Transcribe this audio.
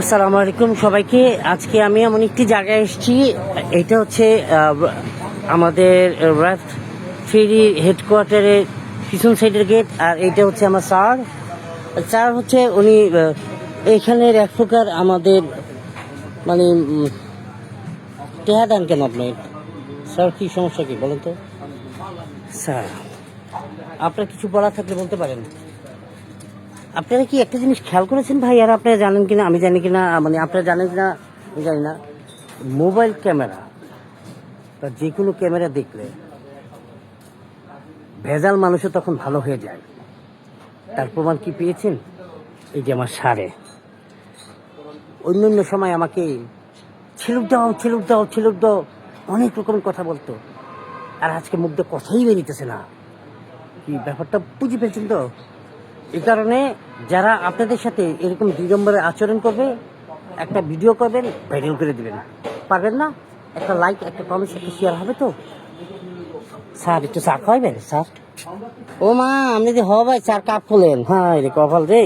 আসসালামু আলাইকুম সবাইকে। আজকে আমি এমন একটি জায়গায় এসেছি, এটা হচ্ছে আমাদের রাত ফেরি হেডকোয়ার্টারের পিছন সাইডের গেট। আর এইটা হচ্ছে আমার স্যার হচ্ছে উনি এখানের এক প্রকার আমাদের মানে টেহা দেন কেন আপনি? স্যার কি সমস্যা কি বলেন তো? স্যার আপনার কিছু বলা থাকলে বলতে পারেন। আপনারা কি একটা জিনিস খেয়াল করেছেন ভাই, আর আপনারা জানেন কিনা আমি জানি কিনা, মানে আপনারা জানেন কিনা আমি জানি না, মোবাইল ক্যামেরা বা যে কোনো ক্যামেরা দেখলে ভেজাল মানুষও তখন ভালো হয়ে যায়। তার প্রমাণ কি পেয়েছেন? এই যে আমার সারে অন্য অন্য সময় আমাকে ছিলুক দাও অনেক রকম কথা বলতো, আর আজকে মুখ দিয়ে কথাই বেরিতেছে না। কি ব্যাপারটা বুঝে পেয়েছেন তো? এই কারণে যারা আপনাদের সাথে এরকম 2 নম্বরে আচরণ করবে, একটা ভিডিও করবেন, ভাইরাল করে দিবেন। পারবেন না? একটা লাইক, একটা কমেন্ট, একটা শেয়ার হবে তো? স্যার একটু চা খাওয়াবেন স্যার? ও মা, আপনি যে ভাই চার কাপ খোলেন, হ্যাঁ রে কপাল রে।